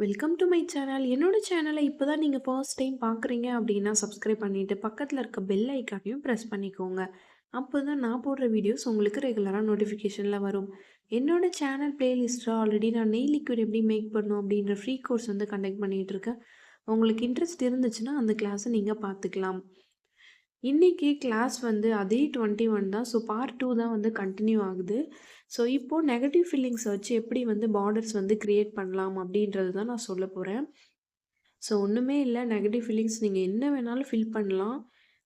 Welcome to my channel. என்னோட சேனலை இப்போ தான் நீங்கள் ஃபர்ஸ்ட் டைம் பார்க்குறீங்க அப்படின்னா சப்ஸ்கிரைப் பண்ணிவிட்டு பக்கத்தில் இருக்க பெல் ஐக்கானையும் ப்ரெஸ் பண்ணிக்கோங்க. அப்போ தான் நான் போடுற வீடியோஸ் உங்களுக்கு ரெகுலராக நோட்டிஃபிகேஷனில் வரும். என்னோட சேனல் பிளேலிஸ்ட்டில் ஆல்ரெடி நான் நெய் லிக்விட் எப்படி மேக் பண்ணணும் அப்படின்ற ஃப்ரீ கோர்ஸ் வந்து கண்டக்ட் பண்ணிகிட்டு இருக்கேன். உங்களுக்கு இன்ட்ரெஸ்ட் இருந்துச்சுன்னா அந்த கிளாஸை நீங்கள் பார்த்துக்கலாம். இன்றைக்கி கிளாஸ் வந்து அதே 21 தான். ஸோ பார்ட் 2 தான் வந்து கண்டினியூ ஆகுது. ஸோ இப்போது நெகட்டிவ் ஃபீலிங்ஸை வச்சு எப்படி வந்து பார்டர்ஸ் வந்து க்ரியேட் பண்ணலாம் அப்படின்றது தான் நான் சொல்ல போகிறேன். ஸோ ஒன்றுமே இல்லை, நெகட்டிவ் ஃபீலிங்ஸ் நீங்கள் என்ன வேணாலும் ஃபில் பண்ணலாம்.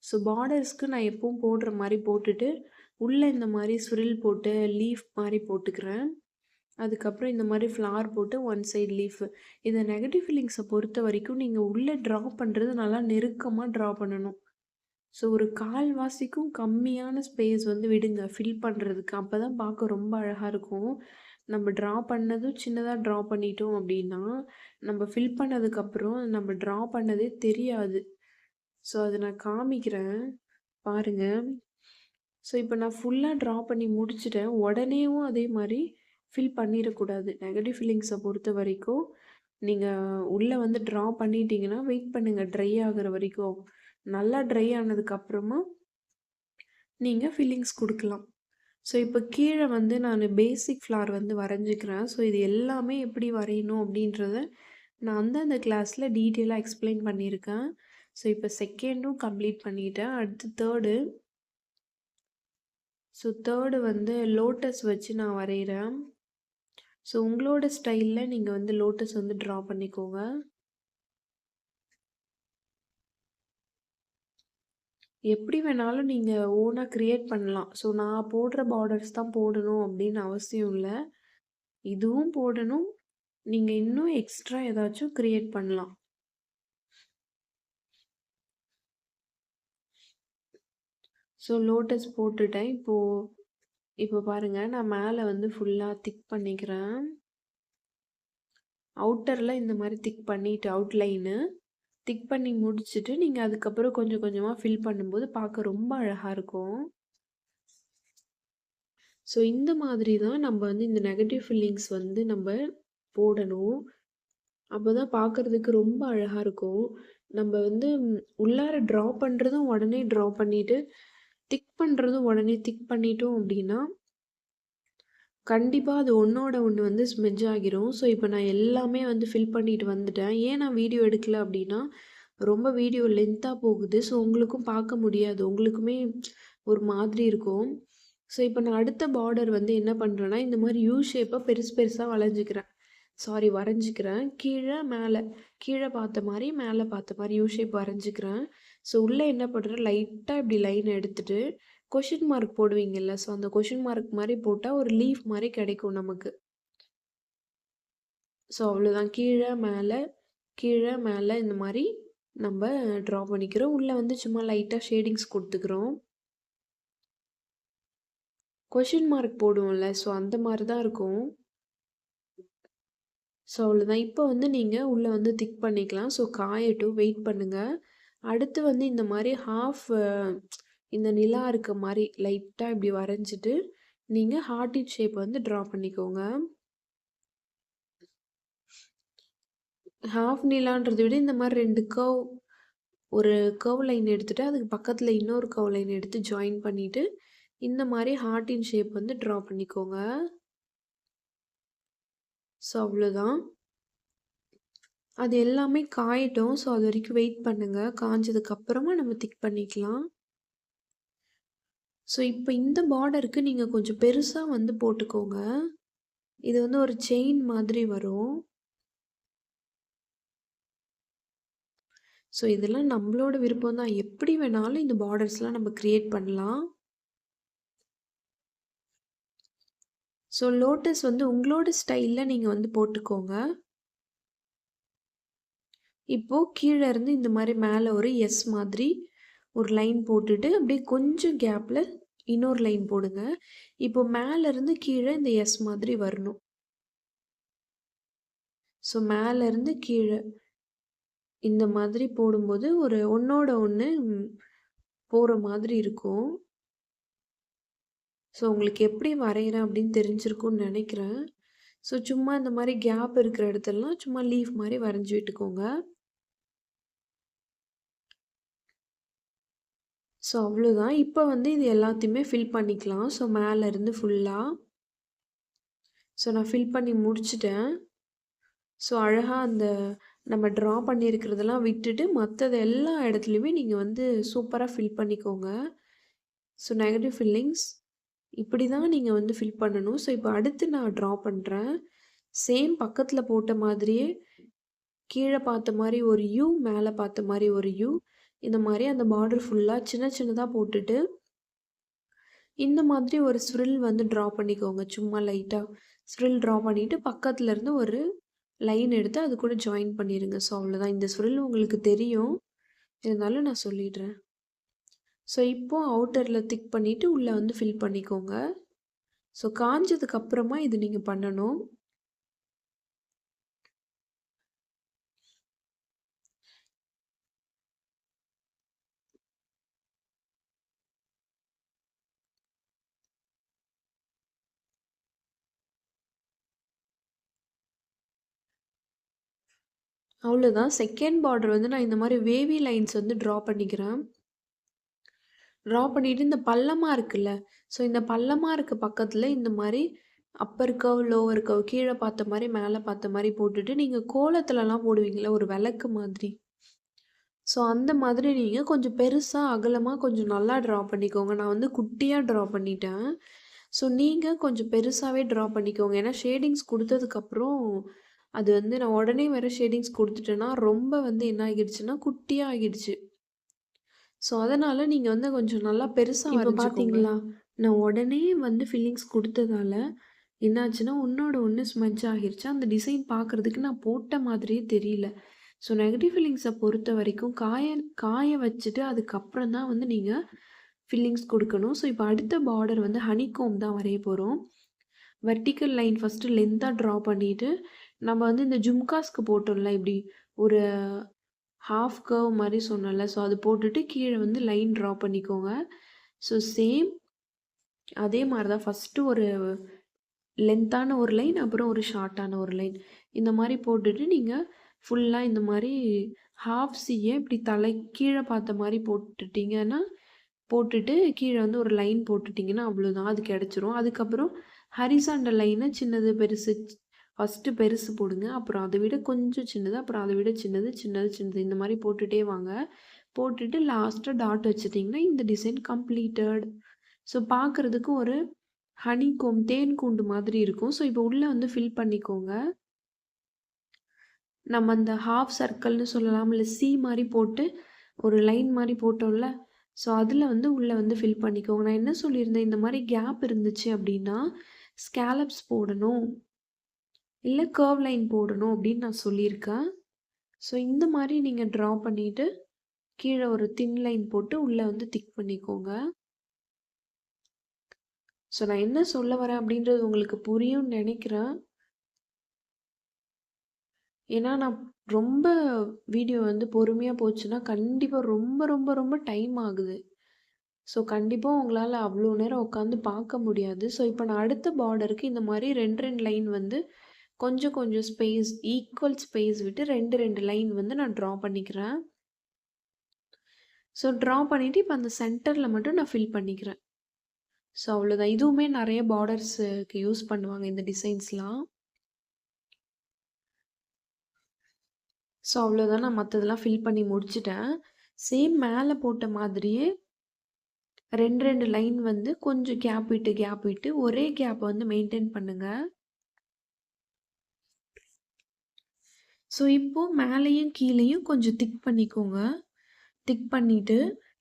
ஸோ பார்டர்ஸ்க்கு நான் எப்பவும் போடுற மாதிரி போட்டுட்டு உள்ளே இந்த மாதிரி சுரில் போட்டு லீஃப் மாதிரி போட்டுக்கிறேன். அதுக்கப்புறம் இந்த மாதிரி ஃப்ளார் போட்டு ஒன் சைடு லீஃபு. இந்த நெகட்டிவ் ஃபீலிங்ஸை பொறுத்த வரைக்கும் நீங்கள் உள்ளே ட்ரா பண்ணுறது நல்லா நெருக்கமாக ட்ரா பண்ணணும். ஸோ ஒரு கால்வாசிக்கும் கம்மியான ஸ்பேஸ் வந்து விடுங்க ஃபில் பண்ணுறதுக்கு. அப்போ தான் பார்க்க ரொம்ப அழகாக இருக்கும். நம்ம ட்ரா பண்ணதும் சின்னதாக ட்ரா பண்ணிட்டோம் அப்படின்னா, நம்ம ஃபில் பண்ணதுக்கப்புறம் நம்ம ட்ரா பண்ணதே தெரியாது. ஸோ அதை நான் காமிக்கிறேன் பாருங்க. ஸோ இப்போ நான் ஃபுல்லாக ட்ரா பண்ணி முடிச்சுட்டேன். உடனேவும் அதே மாதிரி ஃபில் பண்ணிடக்கூடாது. நெகட்டிவ் ஃபீலிங்ஸை பொறுத்த வரைக்கும் நீங்கள் உள்ளே வந்து ட்ரா பண்ணிட்டீங்கன்னா வெயிட் பண்ணுங்கள் ட்ரை ஆகுற வரைக்கும். நல்லா ட்ரை ஆனதுக்கப்புறமா நீங்கள் ஃபில்லிங்ஸ் கொடுக்கலாம். ஸோ இப்போ கீழே வந்து நான் பேசிக் ஃப்ளார் வந்து வரைஞ்சிக்கிறேன். ஸோ இது எல்லாமே எப்படி வரையணும் அப்படின்றத நான் அந்தந்த கிளாஸில் டீட்டெயிலாக எக்ஸ்பிளைன் பண்ணியிருக்கேன். ஸோ இப்போ செகண்டும் கம்ப்ளீட் பண்ணிட்டேன். அடுத்து தேர்டு. ஸோ தேர்டு வந்து லோட்டஸ் வச்சு நான் வரைகிறேன். ஸோ உங்களோட ஸ்டைலில் நீங்கள் வந்து லோட்டஸ் வந்து ட்ரா பண்ணிக்கோங்க. எப்படி வேணாலும் நீங்கள் ஓனாக க்ரியேட் பண்ணலாம். ஸோ நான் போடுற பார்டர்ஸ் தான் போடணும் அப்படின்னு அவசியம் இல்லை. இதுவும் போடணும். நீங்கள் இன்னும் எக்ஸ்ட்ரா ஏதாச்சும் க்ரியேட் பண்ணலாம். ஸோ லோட்டஸ் போட்டுட்டேன். இப்போ பாருங்கள், நான் மேலே வந்து ஃபுல்லாக திக் பண்ணிக்கிறேன். அவுட்டரில் இந்த மாதிரி திக் பண்ணிவிட்டு அவுட்லைனு திக் பண்ணி முடிச்சுட்டு நீங்கள் அதுக்கப்புறம் கொஞ்சம் கொஞ்சமாக ஃபில் பண்ணும்போது பார்க்க ரொம்ப அழகாக இருக்கும். ஸோ இந்த மாதிரி தான் நம்ம வந்து இந்த நெகட்டிவ் ஃபீலிங்ஸ் வந்து நம்ம போடணும். அப்போ தான் பார்க்குறதுக்கு ரொம்ப அழகாக இருக்கும். நம்ம வந்து உள்ளார ட்ரா பண்ணுறதும் உடனே ட்ரா பண்ணிவிட்டு திக் பண்ணுறதும் உடனே திக் பண்ணிட்டோம் அப்படின்னா கண்டிப்பாக அது ஒன்றோட ஒன்று வந்து ஸ்மெட்ஜ் ஆகிரும். ஸோ இப்போ நான் எல்லாமே வந்து ஃபில் பண்ணிட்டு வந்துட்டேன். ஏன் நான் வீடியோ எடுக்கல அப்படின்னா ரொம்ப வீடியோ லென்த்தாக போகுது. ஸோ உங்களுக்கும் பார்க்க முடியாது. உங்களுக்குமே ஒரு மாதிரி இருக்கும். ஸோ இப்போ நான் அடுத்த பார்டர் வந்து என்ன பண்ணுறேன்னா, இந்த மாதிரி யூ ஷேப்பாக பெருசு பெருசாக வரைஞ்சிக்கிறேன். கீழே பார்த்த மாதிரி மேலே பார்த்த மாதிரி யூ ஷேப் வரைஞ்சிக்கிறேன். ஸோ உள்ளே என்ன பண்ணுறேன், லைட்டாக இப்படி லைன் எடுத்துகிட்டு கொஷின் மார்க் போடுவீங்கல்ல, ஸோ அந்த கொஷின் மார்க் மாதிரி போட்டால் ஒரு லீஃப் மாதிரி கிடைக்கும் நமக்கு. ஸோ அவ்வளோதான். கீழே மேலே இந்த மாதிரி நம்ம ட்ரா பண்ணிக்கிறோம். உள்ளே வந்து சும்மா லைட்டாக ஷேடிங்ஸ் கொடுத்துக்கிறோம். கொஷின் மார்க் போடுவோம்ல, ஸோ அந்த மாதிரி தான் இருக்கும். ஸோ அவ்வளோதான். இப்போ வந்து நீங்கள் உள்ளே வந்து திக் பண்ணிக்கலாம். ஸோ காயட்டும், வெயிட் பண்ணுங்கள். அடுத்து வந்து இந்த மாதிரி இந்த நிலா இருக்க மாதிரி லைட்டாக இப்படி வரைஞ்சிட்டு நீங்கள் ஹார்ட்டின் ஷேப் வந்து ட்ரா பண்ணிக்கோங்க. ஹாஃப் நிலான்றதை விட இந்த மாதிரி 2 ஒரு கர்வ் லைன் எடுத்துகிட்டு அதுக்கு பக்கத்தில் இன்னொரு கர்வ் லைன் எடுத்து ஜாயின் பண்ணிவிட்டு இந்த மாதிரி ஹார்ட்டின் ஷேப் வந்து ட்ரா பண்ணிக்கோங்க. ஸோ அவ்வளோதான். அது எல்லாமே காயட்டும். ஸோ அது வரைக்கும் வெயிட் பண்ணுங்கள். காஞ்சதுக்கப்புறமா நம்ம திக் பண்ணிக்கலாம். ஸோ இப்போ இந்த பார்டருக்கு நீங்கள் கொஞ்சம் பெருசாக வந்து போட்டுக்கோங்க. இது வந்து ஒரு செயின் மாதிரி வரும். ஸோ இதெல்லாம் நம்மளோட விருப்பம் தான். எப்படி வேணாலும் இந்த பார்டர்ஸ்லாம் நம்ம க்ரியேட் பண்ணலாம். ஸோ லோட்டஸ் வந்து உங்களோட ஸ்டைலில் நீங்கள் வந்து போட்டுக்கோங்க. இப்போது கீழே இருந்து இந்த மாதிரி மேலே ஒரு எஸ் மாதிரி ஒரு லைன் போட்டுட்டு அப்படியே கொஞ்சம் கேப்பில் இன்னொரு லைன் போடுங்க. இப்போ மேலேருந்து கீழே இந்த எஸ் மாதிரி வரணும். ஸோ மேலேருந்து கீழே இந்த மாதிரி போடும்போது ஒரு ஒன்றோட ஒன்று போகிற மாதிரி இருக்கும். ஸோ உங்களுக்கு எப்படி வரைகிறேன் அப்படின்னு தெரிஞ்சிருக்கும்னு நினைக்கிறேன். ஸோ சும்மா இந்த மாரி கேப் இருக்கிற இடத்துலலாம் சும்மா லீஃப் மாரி வரைஞ்சு விட்டுக்கோங்க. ஸோ அவ்வளோதான். இப்போ வந்து இது எல்லாத்தையுமே ஃபில் பண்ணிக்கலாம். ஸோ மேலேருந்து ஃபுல்லா. ஸோ நான் ஃபில் பண்ணி முடிச்சுட்டேன். ஸோ அழகா அந்த நம்ம ட்ரா பண்ணியிருக்கிறதெல்லாம் விட்டுட்டு, மத்தது எல்லா இடத்துலயுமே நீங்க வந்து சூப்பரா ஃபில் பண்ணிக்கோங்க. ஸோ நெகட்டிவ் ஃபில்லிங்ஸ் இப்படி தான் நீங்க வந்து ஃபில் பண்ணணும். ஸோ இப்போ அடுத்து நான் ட்ரா பண்றேன். சேம் பக்கத்துல போட்ட மாதிரியே கீழ பார்த்த மாரி ஒரு யூ, மேல பார்த்த மாரி ஒரு யூ. இந்த மாரி அந்த பார்டர் ஃபுல்லா சின்ன சின்னதா போட்டுட்டு, இந்த மாதிரி ஒரு ஸ்விரில் வந்து ட்ரா பண்ணிக்கோங்க. சும்மா லைட்டா ஸ்விரில் ட்ரா பண்ணிட்டு, பக்கத்துல இருந்து ஒரு லைன் எடுத்து அது கூட ஜாயின் பண்ணிருங்க. ஸோ அவ்வளோதான். இந்த ஸ்விரில் உங்களுக்கு தெரியும். இருந்தாலும் நான் சொல்லிடுறேன். ஸோ இப்போ அவுட்டர்ல திக் பண்ணிட்டு, உள்ள வந்து ஃபில் பண்ணிக்கோங்க. ஸோ காஞ்சதுக்கு அப்புறமா இது நீங்க பண்ணணும். அவ்வளோதான். செகண்ட் பார்டர் வந்து நான் இந்த மாரி வேவி லைன்ஸ் வந்து ட்ரா பண்ணிக்கிறேன். ட்ரா பண்ணிட்டு இந்த பள்ளமா இருக்குல்ல, ஸோ இந்த பள்ளமா இருக்க பக்கத்துல இந்த மாரி அப்பர் கர்வ், லோவர் கர்வ் கீழ பார்த்த மாரி, மேல பார்த்த மாரி போட்டுட்டு, நீங்க கோலத்துலலாம் போடுவீங்கல்ல ஒரு விளக்கு மாதிரி. ஸோ அந்த மாதிரி நீங்க கொஞ்சம் பெருசா, அகலமா கொஞ்சம் நல்லா ட்ரா பண்ணிக்கோங்க. நான் வந்து குட்டியா ட்ரா பண்ணிட்டேன். ஸோ நீங்க கொஞ்சம் பெருசாவே ட்ரா பண்ணிக்கோங்க. ஏன்னா ஷேடிங்ஸ் குடுத்ததுக்கப்புறம், அது வந்து நான் உடனே வேற ஷேடிங்ஸ் குடுத்துட்டேன்னா, ரொம்ப வந்து என்ன ஆகிடுச்சுன்னா, குட்டியா ஆகிடுச்சு. ஸோ அதனால நீங்க வந்து கொஞ்சம் நல்லா பெருசா இப்ப வரைஞ்சுக்கோங்க. பார்த்தீங்களா? நான் உடனே வந்து ஃபில்லிங்ஸ் குடுத்ததால, என்னாச்சுன்னா, ஒண்ணோட ஒண்ணு ஸ்மட்ஜ் ஆகிருச்சு. அந்த டிசைன் பார்க்கறதுக்கு நான் போட்ட மாதிரியே தெரியல. ஸோ நெகட்டிவ் ஃபில்லிங்ஸ பொறுத்தவரைக்கும் காய காய வச்சுட்டு அதுக்கப்புறம் தான் வந்து நீங்க ஃபில்லிங்ஸ் குடுக்கணும். ஸோ இப்ப அடுத்த பார்டர் வந்து ஹனிகோம்ப் தான் வரைய போறோம். வெர்டிக்கல் லைன் ஃபர்ஸ்ட்டு லென்த்தா ட்ரா பண்ணிட்டு, நம்ம வந்து இந்த ஜும்காஸ்க்கு போட்டோம்ல இப்படி ஒரு ஹாஃப் கர்வ் மாரி சொன்னேன்ல. ஸோ அது போட்டுட்டு கீழ வந்து லைன் ட்ரா பண்ணிக்கோங்க. ஸோ சேம் அதே மாரி தான் ஃபர்ஸ்ட்டு ஒரு லென்த்தான ஒரு லைன், அப்புறம் ஒரு ஷார்ட்டான ஒரு லைன். இந்த மாரி போட்டுட்டு நீங்க ஃபுல்லா இந்த மாரி ஹாஃப் சிய இப்படி கீழ பார்த்த மாரி போட்டுட்டீங்கன்னா, போட்டுட்டு கீழ வந்து ஒரு லைன் போட்டுட்டீங்கன்னா அவ்வளோதான். அது கிடைச்சிரும். அதுக்கப்புறம் ஹரிசாண்டல் லைன சின்னது, பெருசு ஃபர்ஸ்ட்டு பெருசு போடுங்க. அப்புறம் அத விட கொஞ்சம் சின்னது, அப்புறம் அத விட சின்னது, சின்னது, சின்னது இந்த மாரி போட்டுட்டே வாங்க. போட்டுட்டு லாஸ்ட்டா டாட் வச்சுட்டீங்கன்னா, இந்த டிசைன் கம்ப்ளீட்டட். ஸோ பார்க்கறதுக்கு ஒரு ஹனிகோம்ப் தேன் கூண்டு மாதிரி இருக்கும். ஸோ இப்போ உள்ள வந்து ஃபில் பண்ணிக்கோங்க. நம்ம அந்த ஹாஃப் சர்க்கிள்னு சொல்லலாம். இல்ல சி மாரி போட்டு ஒரு லைன் மாரி போட்டோம்ல. ஸோ அதில வந்து உள்ள வந்து ஃபில் பண்ணிக்கோங்க. நான் என்ன சொல்லியிருந்தேன், இந்த மாரி கேப் இருந்துச்சு அப்டின்னா, ஸ்கேலப்ஸ் போடணும். இல்ல கர்வ் லைன் போடணும் அப்டின்னு நான் சொல்லியிருக்கேன். ஸோ இந்த மாரி நீங்க ட்ரா பண்ணிட்டு, கீழ ஒரு தின் லைன் போட்டு உள்ள வந்து திக் பண்ணிக்கோங்க. ஸோ நான் என்ன சொல்ல வரேன் அப்டின்றது உங்களுக்கு புரியும்னு நெனைக்கிறேன். ஏன்னா, நான் ரொம்ப வீடியோ வந்து பொறுமையா போச்சுன்னா, கண்டிப்பா ரொம்ப, ரொம்ப, ரொம்ப டைம் ஆகுது. ஸோ, கண்டிப்பா உங்களால அவ்ளோ நேரம் உட்காந்து பார்க்க முடியாது. ஸோ, இப்ப நான் அடுத்த பார்டருக்கு இந்த மாரி 2, 2 லைன் வந்து கொஞ்சம், கொஞ்சம் ஸ்பேஸ் ஈக்குவல் ஸ்பேஸ் விட்டு 2, 2 லைன் வந்து நான் ட்ரா பண்ணிக்கிறேன். ஸோ, ட்ரா பண்ணிட்டு இப்ப அந்த சென்டர்ல மட்டும் நான் ஃபில் பண்ணிக்கிறேன். ஸோ, அவ்வளோதான். இதுவுமே நெறைய பார்டர்ஸ்க்கு யூஸ் பண்ணுவாங்க இந்த டிசைன்ஸ்லாம். ஸோ, அவ்வளோதான். நான் மத்ததெல்லாம் ஃபில் பண்ணி முடிச்சுட்டேன். சேம் மேல போட்ட மாதிரியே 2, 2 லைன் வந்து கொஞ்சம் கேப் விட்டு, கேப் விட்டு ஒரே கேப் வந்து மெயின்டெயின் பண்ணுங்க. ஸோ, இப்போ மேலேயும் கீழேயும் கொஞ்சம் திக் பண்ணிக்கோங்க. திக் பண்ணிட்டு,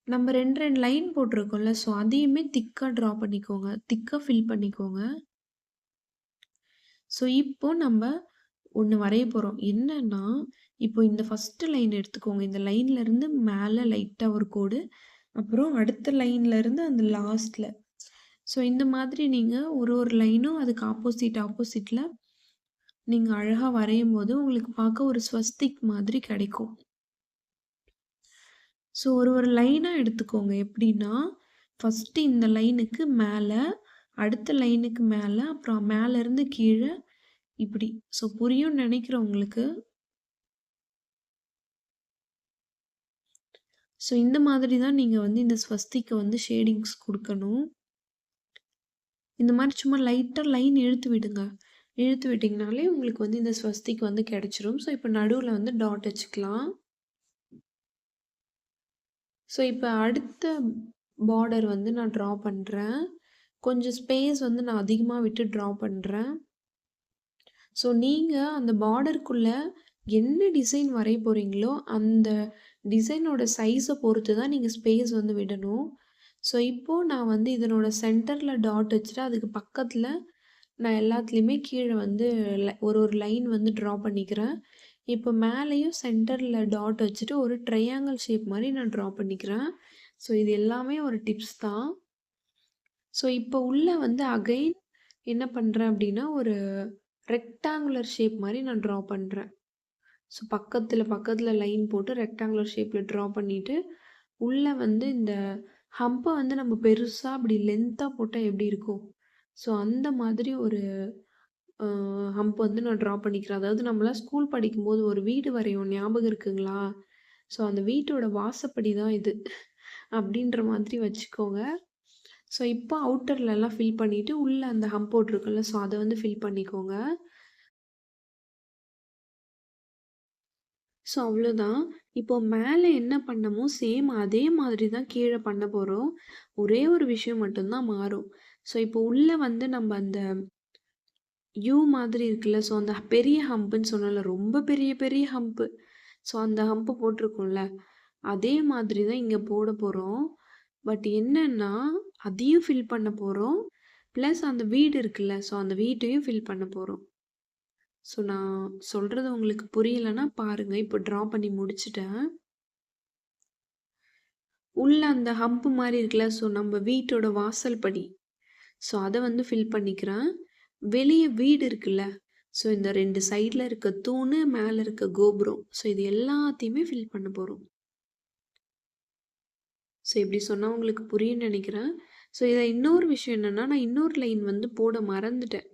நம்ம 2, 2 லைன் போட்டிருக்கோம்ல, ஸோ அதையுமே திக்கா ட்ரா பண்ணிக்கோங்க. திக்கா ஃபில் பண்ணிக்கோங்க. ஸோ, இப்போ நம்ம ஒண்ணு வரைய போறோம். என்னன்னா, இப்போ இந்த ஃபர்ஸ்ட் லைன் எடுத்துக்கோங்க. இந்த லைன்ல இருந்து மேல லைட்டா ஒரு கோடு. அப்புறம் அடுத்த லைன்ல இருந்து அந்த லாஸ்ட்ல. ஸோ, இந்த மாதிரி நீங்க ஒரு ஒரு லைனும் அதுக்கு ஆப்போசிட்ல நீங்க அழகா வரையும்போது உங்களுக்கு பார்க்க ஒரு ஸ்வஸ்திக் மாதிரி கிடைக்கும். ஸோ, ஒரு ஒரு லைனா எடுத்துக்கோங்க. எப்படின்னா, ஃபர்ஸ்ட்டு இந்த லைனுக்கு மேல, அடுத்த லைனுக்கு மேல, அப்புறம் மேலருந்து கீழ, இப்படி. ஸோ புரியும்னு நெனைக்கிறேன் உங்களுக்கு. ஸோ இந்த மாதிரி தான் நீங்க வந்து இந்த ஸ்வஸ்திக்கு வந்து ஷேடிங்ஸ் குடுக்கணும். இந்த மாரி சும்மா லைட்டா லைன் இழுத்து விடுங்க. இழுத்து விட்டீங்கனாலே உங்களுக்கு வந்து இந்த ஸ்வஸ்திக் வந்து கிடைச்சிரும். ஸோ இப்ப நடுவுல வந்து டாட் வச்சுக்கலாம். ஸோ இப்ப அடுத்த பார்டர் வந்து நான் ட்ரா பண்றேன். கொஞ்சம் ஸ்பேஸ் வந்து நான் அதிகமா விட்டு ட்ரா பண்றேன். ஸோ நீங்க அந்த பார்டருக்குள்ள என்ன டிசைன் வரைய போறீங்களோ, அந்த டிசைனோட சைஸ பொறுத்து தான் நீங்க ஸ்பேஸ் வந்து விடணும். ஸோ இப்போ நான் வந்து இதனோட சென்டர்ல டாட் வச்சுட்டு, அதுக்கு பக்கத்துல நான் எல்லாத்துலயுமே கீழ வந்து ஒரு ஒரு லைன் வந்து ட்ரா பண்ணிக்கிறேன். இப்போ மேலேயும் சென்டர்ல டாட் வச்சுட்டு ஒரு ட்ரையாங்கிள் ஷேப் மாரி நான் ட்ரா பண்ணிக்கிறேன். ஸோ இது எல்லாமே ஒரு டிப்ஸ் தான். ஸோ இப்போ உள்ள வந்து அகைன் என்ன பண்றேன் அப்டின்னா, ஒரு ரெக்டாங்குலர் ஷேப் மாரி நான் ட்ரா பண்றேன். ஸோ பக்கத்துல லைன் போட்டு ரெக்டாங்குலர் ஷேப்ல ட்ரா பண்ணிட்டு, உள்ள வந்து இந்த ஹம்ப வந்து நம்ம பெருசா அப்படி லென்த்தா போட்டா எப்படி இருக்கும்? ஸோ அந்த மாதிரி ஒரு அ ஹம்ப் வந்து நான் ட்ரா பண்ணிக்கிறேன். அதாவது நம்மலாம் ஸ்கூல் படிக்கும்போது ஒரு வீடு வரைவோம் ஞாபகம் இருக்குங்களா? ஸோ அந்த வீட்டோட வாசப்படி தான் இது. அப்படின்ற மாதிரி வச்சுக்கோங்க. ஸோ இப்போ அவுட்டர்லலாம் ஃபில் பண்ணிட்டு, உள்ள அந்த ஹம்ப் போட்டிருக்குல்ல, ஸோ அத வந்து ஃபில் பண்ணிக்கோங்க. ஸோ அவ்வளோதான். இப்போ மேல என்ன பண்ணமோ, சேம் அதே மாதிரி தான் கீழ பண்ண போறோம். ஒரே ஒரு விஷயம் மட்டும் தான் மாறும். ஸோ இப்போ உள்ள வந்து நம்ம அந்த யூ மாதிரி இருக்குல்ல, ஸோ அந்த பெரிய ஹம்புன்னு சொன்னேன்ல, ரொம்ப பெரிய பெரிய ஹம்பு. ஸோ அந்த ஹம்ப் போட்டிருக்கோம்ல, அதே மாதிரி தான் இங்க போட போறோம். பட் என்னன்னா, அதையும் ஃபில் பண்ண போறோம். பிளஸ் அந்த வீடு இருக்குல்ல, ஸோ அந்த வீட்டையும் ஃபில் பண்ண போறோம். ஸோ நான் சொல்றது உங்களுக்கு புரியலன்னா பாருங்க. இப்போ ட்ரா பண்ணி முடிச்சுட்டேன். உள்ள அந்த ஹம்ப் மாரி இருக்குல்ல, ஸோ நம்ம வீட்டோட வாசல் படி. ஸோ அத வந்து ஃபில் பண்ணிக்கிறேன். வெளிய வீடு இருக்குல்ல, ஸோ இந்த 2 சைட்ல இருக்க தூணு, மேல இருக்க கோபுரம். ஸோ இது எல்லாத்தையுமே ஃபில் பண்ண போறோம். ஸோ இப்படி சொன்னா உங்களுக்கு புரியும்னு நெனைக்கிறேன். ஸோ இதில இன்னொரு விஷயம் என்னன்னா, நான் இன்னொரு லைன் வந்து போட மறந்துட்டேன்.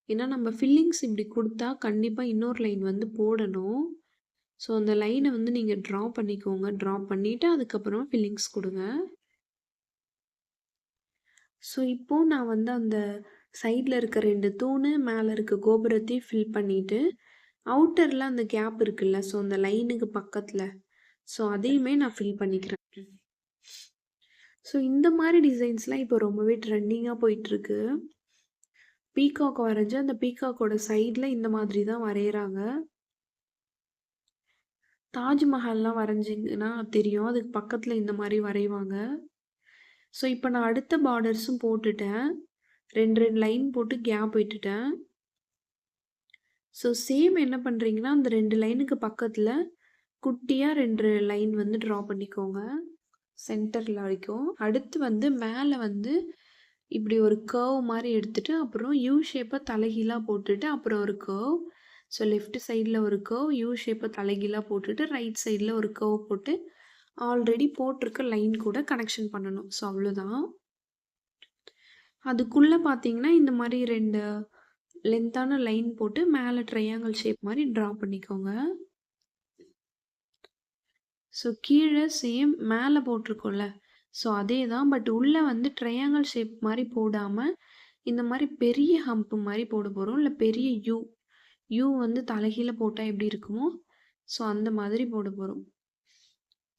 ஏன்னா நம்ம ஃபில்லிங்ஸ் இப்படி குடுத்தா கண்டிப்பா இன்னொரு லைன் வந்து போடணும். ஸோ அந்த லைன வந்து நீங்க ட்ரா பண்ணிக்கோங்க. ட்ரா பண்ணிட்டு அதுக்கப்புறம் ஃபில்லிங்ஸ் குடுங்க. ஸோ இப்போ நான் வந்து அந்த சைட்ல இருக்க 2 தூணு, மேல இருக்க கோபுரத்தையும் ஃபில் பண்ணிட்டு, அவுட்டர்ல அந்த கேப் இருக்குல்ல, ஸோ அந்த லைனுக்கு பக்கத்துல, ஸோ அதையுமே நான் ஃபில் பண்ணிக்கிறேன். ஸோ இந்த மாரி டிசைன்ஸ்லாம் இப்போ ரொம்பவே ட்ரெண்டிங்கா போயிட்டுருக்கு. பீகாக் வரைஞ்சு, அந்த பீகாக்கோட சைட்ல இந்த மாதிரி தான் வரையறாங்க. தாஜ்மஹால்லாம் வரைஞ்சீங்கன்னா தெரியும். அதுக்கு பக்கத்துல இந்த மாரி வரைவாங்க. ஸோ இப்போ நான் அடுத்த பார்டர்ஸும் போட்டுட்டேன். 2 லைன் போட்டு கேப் விட்டுட்டேன். ஸோ சேம் என்ன பண்றீங்கன்னா, அந்த 2 லைனுக்கு பக்கத்துல குட்டியா 2 லைன் வந்து ட்ரா பண்ணிக்கோங்க. சென்டர்ல வரைக்கும். அடுத்து வந்து மேல வந்து இப்படி ஒரு கர்வ் மாரி எடுத்துட்டு, அப்புறம் யூ ஷேப்ப தலைகீழா போட்டுட்டு, அப்புறம் ஒரு கர்வ். ஸோ லெஃப்ட் சைட்ல ஒரு கர்வ், யூ ஷேப்ப தலைகீழா போட்டுட்டு, ரைட் சைட்ல ஒரு கர்வ் போட்டு, ஆல்ரெடி போட்டிருக்க லைன் கூட கனெக்ஷன் பண்ணணும். ஸோ அவ்வளோதான். அதுக்குள்ள பார்த்தீங்கன்னா, இந்த மாரி 2 லென்த்தான லைன் போட்டு, மேல ட்ரையாங்கிள் ஷேப் மாரி ட்ரா பண்ணிக்கோங்க. ஸோ கீழ சேம் மேல போட்டிருக்கோம்ல, ஸோ அதே தான். பட் உள்ள வந்து ட்ரையாங்கிள் ஷேப் மாரி போடாம, இந்த மாரி பெரிய ஹம்ப் மாரி போட போறோம். இல்ல பெரிய யூ. யூ வந்து தலைகீழ போட்டா எப்படி இருக்குமோ, ஸோ அந்த மாதிரி போட போறோம்.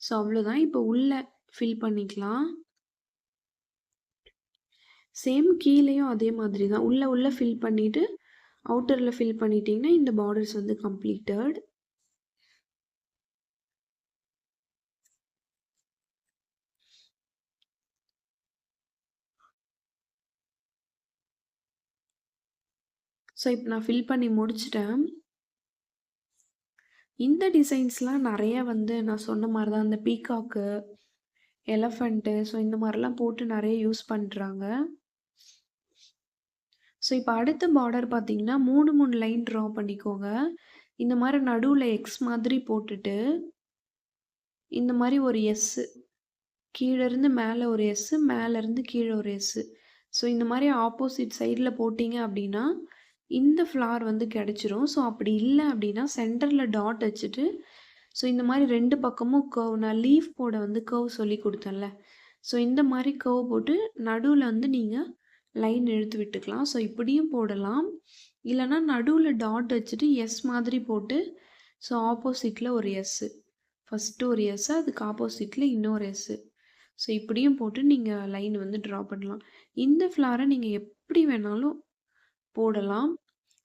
ஸோ அவ்வளோதான். இப்போ உள்ள ஃபில் பண்ணிக்கலாம். சேம் கீழயும் அதே மாதிரி தான். உள்ள ஃபில் பண்ணிட்டு, அவுட்டர்ல ஃபில் பண்ணிட்டீங்கன்னா, இந்த பார்டர்ஸ் வந்து கம்ப்ளீட்டட். ஸோ இப்போ நான் ஃபில் பண்ணி முடிச்சுட்டேன். இந்த டிசைன்ஸ்லாம் நெறைய வந்து நான் சொன்ன மாரி தான். அந்த பீகாக்கு, எலஃபண்ட்டு, ஸோ இந்த மாரிலாம் போட்டு நெறைய யூஸ் பண்றாங்க. ஸோ இப்போ அடுத்த பார்டர் பார்த்தீங்கன்னா, 3 லைன் ட்ரா பண்ணிக்கோங்க. இந்த மாரி நடுவுல எக்ஸ் மாதிரி போட்டுட்டு, இந்த மாரி ஒரு எஸ்ஸு. கீழ இருந்து மேல ஒரு எஸ்ஸு, மேல இருந்து கீழ ஒரு எஸ்ஸு. ஸோ இந்த மாரி ஆப்போசிட் சைட்ல போட்டீங்க அப்டின்னா, இந்த ஃப்ளார் வந்து கிடைச்சிரும். ஸோ அப்படி இல்ல அப்படின்னா சென்டர்ல டாட் வச்சுட்டு, ஸோ இந்த மாரி 2 பக்கமும் கர்வ் நான் லீஃப் போட வந்து கர்வ் சொல்லிக் குடுத்தேன்ல. ஸோ இந்த மாரி கர்வ் போட்டு நடுவுல வந்து நீங்க லைன் இழுத்து விட்டுக்கலாம். ஸோ இப்படியும் போடலாம். இல்லன்னா நடுவுல டாட் வச்சுட்டு எஸ் மாதிரி போட்டு, ஸோ ஆப்போசிட்ல ஒரு எஸ்ஸு. ஃபர்ஸ்ட்டு ஒரு எஸ்ஸு, அதுக்கு ஆப்போசிட்ல இன்னொரு எஸ்ஸு. ஸோ இப்படியும் போட்டு நீங்க லைன் வந்து ட்ரா பண்ணலாம். இந்த ஃப்ளார நீங்க எப்படி வேணாலும் போடலாம்.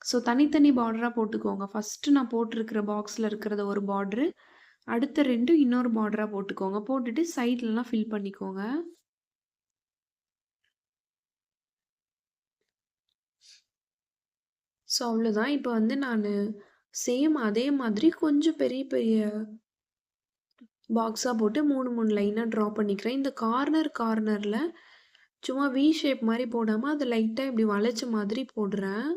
ஸோ தனித்தனி பார்டரா போட்டுக்கோங்க. ஃபர்ஸ்ட்டு நான் போட்டிருக்கிற பாக்ஸ்ல இருக்கிறத ஒரு பார்டரு, அடுத்த 2 இன்னொரு பார்டரா போட்டுக்கோங்க. போட்டுட்டு சைட்லலாம் ஃபில் பண்ணிக்கோங்க. ஸோ அவ்வளோதான். இப்போ வந்து நானு சேம் அதே மாதிரி கொஞ்சம் பெரிய பெரிய பாக்ஸா போட்டு 3, 3 லைனா ட்ரா பண்ணிக்கிறேன். இந்த கார்னர்ல சும்மா வி ஷேப் மாரி போடாம, அத லைட்டா இப்படி வளைச்ச மாதிரி போடுறேன்.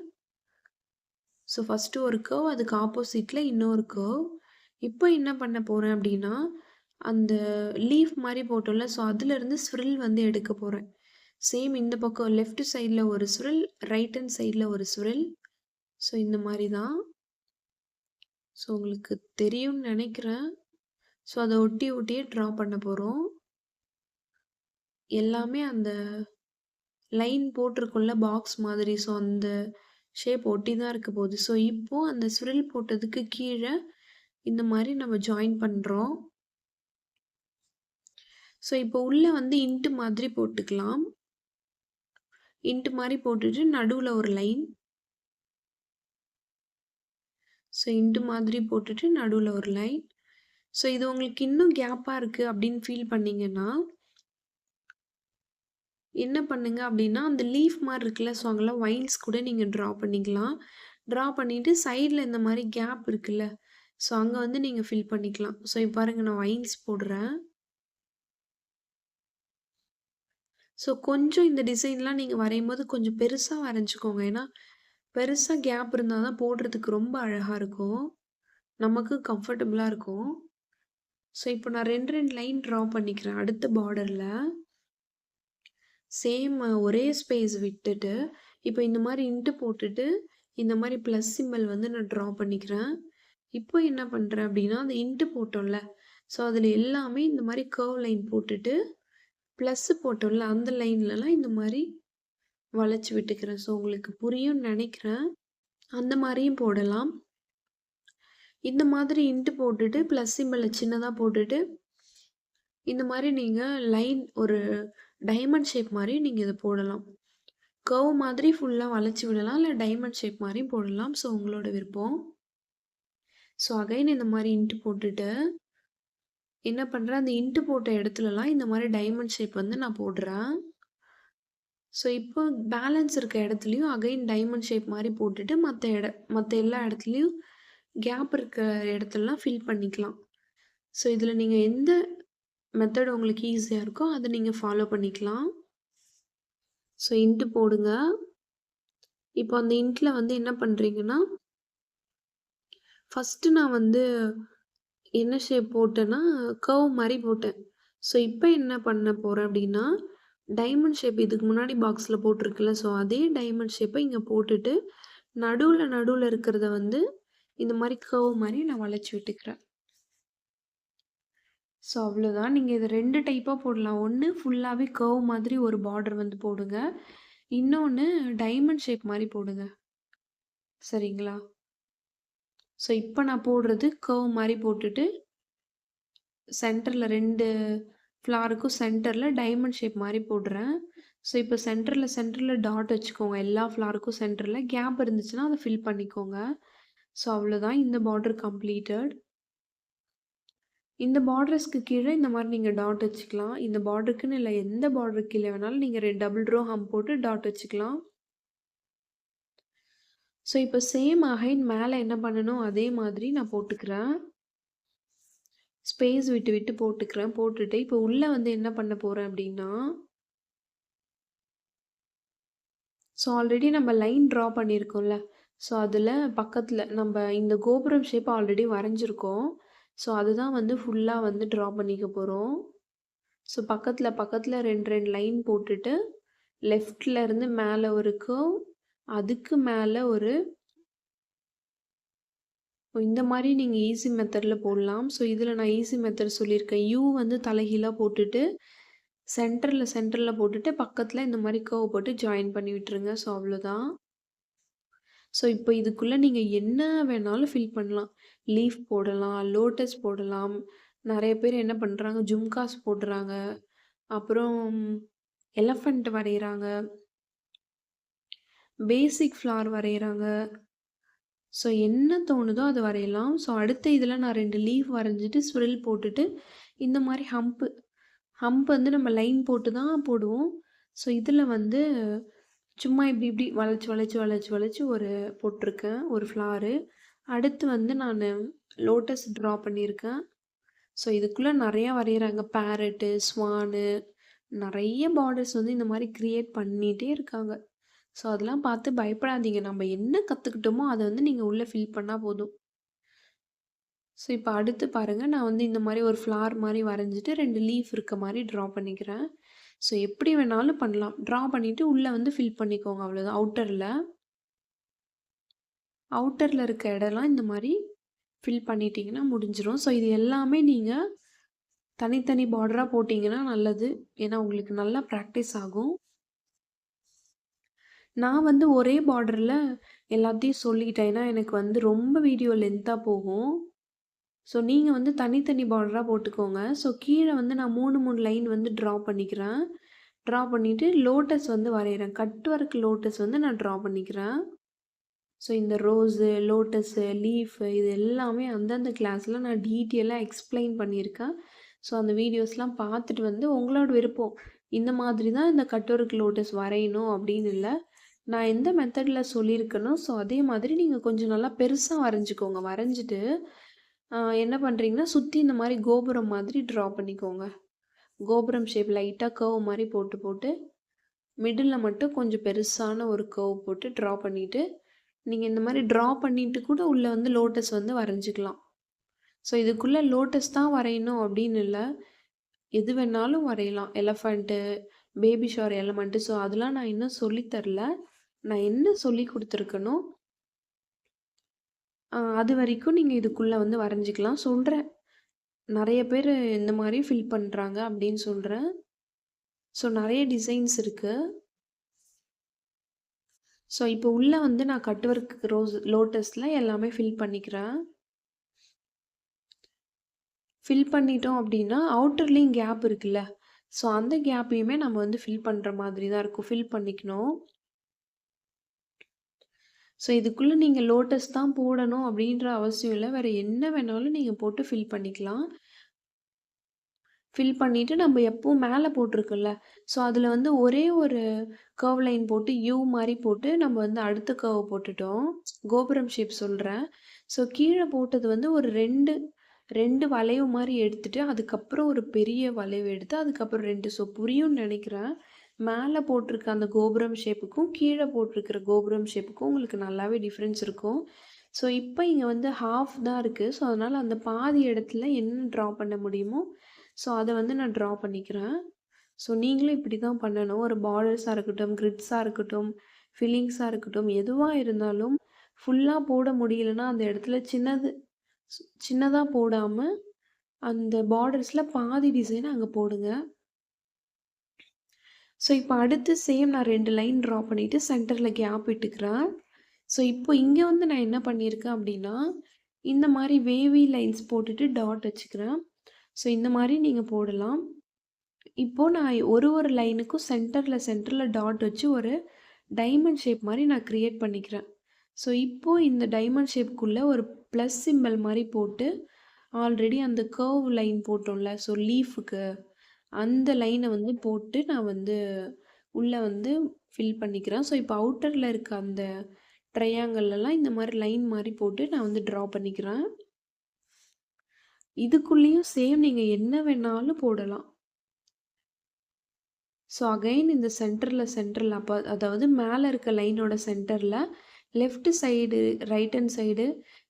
ஸோ ஃபர்ஸ்ட்டு ஒரு கர்வ், அதுக்கு ஆப்போசிட்ல இன்னொரு கர்வ். இப்போ என்ன பண்ண போறேன் அப்படின்னா, அந்த லீஃப் மாரி போட்டோம்ல, ஸோ அதுலருந்து ஸ்விரில் வந்து எடுக்க போறேன். சேம் இந்த பக்கம் லெஃப்ட் சைட்ல ஒரு ஸ்விரில், ரைட் ஹேண்ட் சைட்ல ஒரு ஸ்விரில். ஸோ இந்த மாரி தான். ஸோ உங்களுக்கு தெரியும்னு நெனைக்கிறேன். ஸோ அத ஒட்டி ஒட்டியே ட்ரா பண்ண போறோம். எல்லாமே அந்த லைன் போட்டிருக்கும்ல பாக்ஸ் மாதிரி. ஸோ அந்த ஷேப் ஒட்டி தான் இருக்க போகுது. ஸோ இப்போ அந்த ஸ்விரில் போட்டதுக்கு கீழ இந்த மாரி நம்ம ஜாயின் பண்றோம். ஸோ இப்போ உள்ள வந்து இன்ட் மாதிரி போட்டுக்கலாம். இன்ட் மாரி போட்டுட்டு நடுவுல ஒரு லைன். ஸோ இன்ட் மாதிரி போட்டுட்டு நடுவுல ஒரு லைன். ஸோ இது உங்களுக்கு இன்னும் கேப்பா இருக்கு அப்படின்னு ஃபீல் பண்ணீங்கன்னா, என்ன பண்ணுங்க அப்படின்னா, அந்த லீஃப் மாரி இருக்குல்ல, ஸோ அங்கலாம் வைன்ஸ் கூட நீங்க ட்ரா பண்ணிக்கலாம். ட்ரா பண்ணிட்டு சைட்ல இந்த மாரி கேப் இருக்குல்ல, ஸோ அங்க வந்து நீங்க ஃபில் பண்ணிக்கலாம். ஸோ இப்ப பாருங்க நான் வைன்ஸ் போடுறேன். ஸோ கொஞ்சம் இந்த டிசைன்லாம் நீங்க வரையும்போது கொஞ்சம் பெருசா வரைஞ்சுக்கோங்க. ஏன்னா, பெருசா கேப் இருந்தா தான் போடுறதுக்கு ரொம்ப அழகா இருக்கும். நமக்கு கம்ஃபர்டபுளா இருக்கும். ஸோ இப்போ நான் 2, 2 லைன் ட்ரா பண்ணிக்கிறேன் அடுத்த பார்டர்ல. சேம் ஒரே ஸ்பேஸ் விட்டுட்டு, இப்போ இந்த மாரி இன்ட்டு போட்டுட்டு, இந்த மாரி ப்ளஸ் சிம்பல் வந்து நான் ட்ரா பண்ணிக்கிறேன். இப்போ என்ன பண்றேன் அப்டின்னா, அந்த இன்ட்டு போட்டோம்ல, ஸோ அதில எல்லாமே இந்த மாரி கர்வ் லைன் போட்டுட்டு, ப்ளஸ் போட்டோம்ல, அந்த லைன்லலாம் இந்த மாரி வளைச்சு விட்டுக்கிறேன். ஸோ உங்களுக்கு புரியும்னு நெனைக்கிறேன். அந்த மாரியும் போடலாம். இந்த மாதிரி இன்ட்டு போட்டுட்டு, ப்ளஸ் சிம்பல சின்னதா போட்டுட்டு, இந்த மாரி நீங்க லைன் ஒரு டைமண்ட் ஷேப் மாரி நீங்க இத போடலாம். கர்வ் மாதிரி ஃபுல்லா வளைச்சு விடலாம். இல்ல டைமண்ட் ஷேப் மாரியும் போடலாம். ஸோ உங்களோட விருப்பம். ஸோ அகைன் இந்த மாரி இன்ட்டு போட்டுட்டு, என்ன பண்றேன், அந்த இன்ட்டு போட்ட இடத்துலலாம் இந்த மாரி டைமண்ட் ஷேப் வந்து நான் போடுறேன். ஸோ இப்போ பேலன்ஸ் இருக்க இடத்துலயும் அகைன் டைமண்ட் ஷேப் மாரி போட்டுட்டு, மத்த எல்லா இடத்துலயும் கேப் இருக்க இடத்துலலாம் ஃபில் பண்ணிக்கலாம். ஸோ இதில நீங்க எந்த மெத்தட் உங்களுக்கு ஈஸியா இருக்கோ, அத நீங்க ஃபாலோ பண்ணிக்கலாம். ஸோ இன்ட்டு போடுங்க. இப்போ அந்த இன்ட்ல வந்து என்ன பண்றீங்கன்னா, ஃபர்ஸ்ட்டு நான் வந்து என்ன ஷேப் போட்டேன்னா, கர்வ் மாரி போட்டேன். ஸோ இப்போ என்ன பண்ண போறேன் அப்டின்னா, டைமண்ட் ஷேப் இதுக்கு முன்னாடி பாக்ஸ்ல போட்டிருக்குல்ல, ஸோ அதே டைமண்ட் ஷேப்ப இங்க போட்டுட்டு, நடுவுல இருக்கிறத வந்து இந்த மாரி கர்வ் மாரி நான் வளைச்சு விட்டுக்கிறேன். ஸோ அவ்வளோதான். நீங்க இத 2 டைப்பா போடலாம். ஒண்ணு ஃபுல்லாவே கர்வ் மாதிரி ஒரு பார்டர் வந்து போடுங்க. இன்னொன்னு டைமண்ட் ஷேப் மாரி போடுங்க. சரிங்களா? ஸோ இப்ப நான் போடுறது கர்வ் மாரி போட்டுட்டு, சென்டர்ல 2 ஃப்ளாருக்கும் சென்டர்ல டைமண்ட் ஷேப் மாரி போடுறேன். ஸோ இப்போ சென்டர்ல டாட் வச்சுக்கோங்க. எல்லா ஃப்ளாருக்கும் சென்டர்ல கேப் இருந்துச்சுன்னா, அத ஃபில் பண்ணிக்கோங்க. ஸோ அவ்வளோதான். இந்த பார்டர் கம்ப்ளீட்டட். இந்த பார்டர்ஸ்க்கு கீழ இந்த மாரி நீங்க டாட் வச்சுக்கலாம். இந்த பார்டருக்குன்னு இல்ல, எந்த பார்டருக்கு கீழ வேணாலும் நீங்க டபுள் ரோ ஹம் போட்டு டாட் வச்சுக்கலாம். ஸோ இப்போ சேம் அகைன் மேல என்ன பண்ணணும், அதே மாதிரி நான் போட்டுக்கிறேன். ஸ்பேஸ் விட்டு விட்டு போட்டுக்கிறேன். போட்டுட்டு இப்போ உள்ள வந்து என்ன பண்ண போறேன் அப்டின்னா, ஸோ ஆல்ரெடி நம்ம லைன் ட்ரா பண்ணியிருக்கோம்ல. ஸோ அதில பக்கத்தில நம்ப இந்த கோபுரம் ஷேப் ஆல்ரெடி வரைஞ்சிருக்கோம். ஸோ அதுதான் வந்து ஃபுல்லா வந்து ட்ரா பண்ணிக்க போறோம். ஸோ பக்கத்தில 2, 2 லைன் போட்டுட்டு, லெஃப்ட்ல இருந்து மேல ஒரு கர்வ், அதுக்கு மேல ஒரு இந்த மாரி நீங்க ஈஸி மெத்தட்ல போடலாம். ஸோ, இதில நான் ஈஸி மெத்தட் சொல்லியிருக்கேன். யூ வந்து தலைகீழா போட்டுட்டு, சென்டர்ல போட்டுட்டு, பக்கத்தில இந்த மாரி கர்வ் போட்டு ஜாயின் பண்ணி விட்டுருங்க. ஸோ, அவ்வளோதான். ஸோ, இப்போ இதுக்குள்ள நீங்க என்ன வேணாலும் ஃபில் பண்ணலாம். லீஃப் போடலாம், லோட்டஸ் போடலாம். நெறைய பேர் என்ன பண்றாங்க, ஜும்காஸ் போடுறாங்க. அப்புறம் எலஃபண்ட் வரையிறாங்க. பேசிக் ஃப்ளார் வரையிறாங்க. ஸோ, என்ன தோணுதோ அது வரையலாம். ஸோ, அடுத்த இதில நான் 2 லீஃப் வரைஞ்சிட்டு, ஸ்விரில் போட்டுட்டு, இந்த மாரி ஹம்ப் வந்து நம்ம லைன் போட்டு தான் போடுவோம். ஸோ, இதில வந்து சும்மா இப்டி இப்டி வளைச்சு ஒரு போட்டிருக்கேன். ஒரு ஃப்ளாரு. அடுத்து வந்து நானு லோட்டஸ் ட்ரா பண்ணியிருக்கேன். ஸோ, இதுக்குள்ள நெறையா வரையிறாங்க. பேரட்டு, ஸ்வானு நெறைய பார்டர்ஸ் வந்து இந்த மாரி கிரியேட் பண்ணிட்டே இருக்காங்க. ஸோ, அதெல்லாம் பார்த்து பயப்படாதீங்க. நம்ம என்ன கத்துக்கிட்டோமோ, அத வந்து நீங்க உள்ள ஃபில் பண்ணா போதும். ஸோ, இப்ப அடுத்து பாருங்க, நான் வந்து இந்த மாரி ஒரு ஃப்ளார் மாரி வரைஞ்சிட்டு 2 லீஃப் இருக்க மாரி ட்ரா பண்ணிக்கிறேன். ஸோ, எப்படி வேணாலும் பண்ணலாம். ட்ரா பண்ணிட்டு உள்ள வந்து ஃபில் பண்ணிக்கோங்க அவ்வளோதான். அவுட்டர்ல இருக்க இடம்லாம் இந்த மாரி ஃபில் பண்ணிட்டீங்கன்னா முடிஞ்சிரும். ஸோ, இது எல்லாமே நீங்க தனித்தனி பார்டரா போட்டீங்கன்னா நல்லது. ஏன்னா, உங்களுக்கு நல்லா பிராக்டிஸ் ஆகும். நான் வந்து ஒரே பார்டர்ல எல்லாத்தையும் சொல்லிட்டேன். ஏன்னா, எனக்கு வந்து ரொம்ப வீடியோ லென்த்தா போகும். ஸோ, நீங்க வந்து தனித்தனி பார்டரா போட்டுக்கோங்க. ஸோ, கீழ வந்து நான் 3 லைன் வந்து ட்ரா பண்ணிக்கிறேன். ட்ரா பண்ணிட்டு லோட்டஸ் வந்து வரையிறேன். கட் ஒர்க் லோட்டஸ் வந்து நான் ட்ரா பண்ணிக்கிறேன். ஸோ, இந்த ரோஸு, லோட்டஸு, லீஃபு இது எல்லாமே அந்தந்த கிளாஸ்ல நான் டீட்டெயிலா எக்ஸ்ப்ளைன் பண்ணியிருக்கேன். ஸோ, அந்த வீடியோஸ்லாம் பார்த்துட்டு வந்து உங்களோட விருப்பம். இந்த மாதிரி தான் இந்த கட் ஒர்க் லோட்டஸ் வரையணும் அப்படின்னு இல்ல. நான் எந்த மெத்தட்ல சொல்லியிருக்கேனோ, ஸோ அதே மாதிரி நீங்க கொஞ்சம் நல்லா பெருசா வரைஞ்சுக்கோங்க. வரைஞ்சிட்டு என்ன பண்றீங்கன்னா, சுத்தி இந்த மாரி கோபுரம் மாதிரி ட்ரா பண்ணிக்கோங்க. கோபுரம் ஷேப் லைட்டா கர்வ் மாரி போட்டு, மிடில்ல மட்டும் கொஞ்சம் பெருசான ஒரு கர்வ் போட்டு ட்ரா பண்ணிட்டு, நீங்க இந்த மாரி ட்ரா பண்ணிட்டு கூட உள்ள வந்து லோட்டஸ் வந்து வரைஞ்சுக்கலாம். ஸோ இதுக்குள்ள லோட்டஸ் தான் வரையணும் அப்படின்னு இல்ல. எது வேணாலும் வரையலாம். Elephant, baby shower element. So அதெல்லாம் நான் இன்னும் சொல்லி தரல. நான் என்ன சொல்லிக் குடுத்துருக்கனோ, அதுவரைக்கும் நீங்க இதுக்குள்ள வந்து வரைஞ்சுக்கலாம். சொல்றேன். நெறைய பேரு இந்த மாரி ஃபில் பண்றாங்க அப்படின்னு சொல்றேன். ஸோ நெறைய டிசைன்ஸ் இருக்கு. ஸோ இப்போ உள்ள வந்து நான் கட் ஒர்க் லோட்டஸ்ல எல்லாமே ஃபில் பண்ணிக்கிறேன். ஃபில் பண்ணிட்டோம் அப்படின்னா, அவுட்டர்லயும் கேப் இருக்குல்ல. ஸோ அந்த கேப்பையுமே நம்ம வந்து ஃபில் பண்ற மாதிரி தான் இருக்கும். ஃபில் பண்ணிக்கணும். ஸோ இதுக்குள்ள நீங்க லோட்டஸ் தான் போடணும் அப்படின்ற அவசியம் இல்ல. வேற என்ன வேணாலும் நீங்க போட்டு ஃபில் பண்ணிக்கலாம். ஃபில் பண்ணிட்டு நம்ம எப்பவும் மேல போட்டிருக்கோம்ல, ஸோ அதில வந்து ஒரே ஒரு கர்வ் லைன் போட்டு யூ மாரி போட்டு நம்ம வந்து அடுத்த கர்வ் போட்டுட்டோம். கோபுரம் ஷேப் சொல்றேன். ஸோ கீழ போட்டது வந்து ஒரு 2 வளைவு மாரி எடுத்துட்டு, அதுக்கப்புறம் ஒரு பெரிய வளைவு எடுத்து, அதுக்கப்புறம் 2 ஸோ புரியும்னு நெனைக்கிறேன். மேல போட்டிருக்க அந்த கோபுரம் ஷேப்புக்கும், கீழ போட்டிருக்கிற கோபுரம் ஷேப்புக்கும் உங்களுக்கு நல்லாவே டிஃப்ரென்ஸ் இருக்கும். ஸோ இப்ப இங்க வந்து ஹாஃப் தான் இருக்கு. ஸோ அதனால அந்த பாதி இடத்துல என்ன ட்ரா பண்ண முடியுமோ, ஸோ அத வந்து நான் ட்ரா பண்ணிக்கிறேன். ஸோ நீங்களும் இப்படி தான் பண்ணணும். ஒரு பார்டர்ஸா இருக்கட்டும், கிரிட்ஸா இருக்கட்டும், ஃபில்லிங்ஸா இருக்கட்டும், எதுவா இருந்தாலும் ஃபுல்லா போட முடியலன்னா, அந்த இடத்துல சின்னதா போடாம, அந்த பார்டர்ஸ்ல பாதி டிசைன் அங்க போடுங்க. ஸோ இப்போ அடுத்து சேம் நான் 2 லைன் ட்ரா பண்ணிட்டு சென்டர்ல கேப் விட்டுக்கிறேன். ஸோ இப்போ இங்க வந்து நான் என்ன பண்ணியிருக்கேன் அப்படின்னா, இந்த மாரி வேவி லைன்ஸ் போட்டுட்டு டாட் வச்சுக்கிறேன். ஸோ இந்த மாரி நீங்க போடலாம். இப்போ நான் ஒரு லைனுக்கும் சென்டர்ல டாட் வச்சு ஒரு டைமண்ட் ஷேப் மாரி நான் கிரியேட் பண்ணிக்கிறேன். ஸோ இப்போ இந்த டைமண்ட் ஷேப்க்குள்ள ஒரு ப்ளஸ் சிம்பல் மாரி போட்டு, ஆல்ரெடி அந்த கர்வ் லைன் போட்டோம்ல, ஸோ லீஃப்க்கு அந்த லைன வந்து போட்டு நான் வந்து உள்ள வந்து ஃபில் பண்ணிக்கிறேன். ஸோ இப்போ அவுட்டர்ல இருக்க அந்த ட்ரையாங்கிள்லலாம் இந்த மாரி லைன் மாரி போட்டு நான் வந்து ட்ரா பண்ணிக்கிறேன். இதுக்குள்ளேயும் சேம் நீங்க என்ன வேணாலும் போடலாம். ஸோ அகைன் இந்த சென்டர்ல அப்ப அதாவது மேல இருக்க லைனோட சென்டர்ல left side, right hand side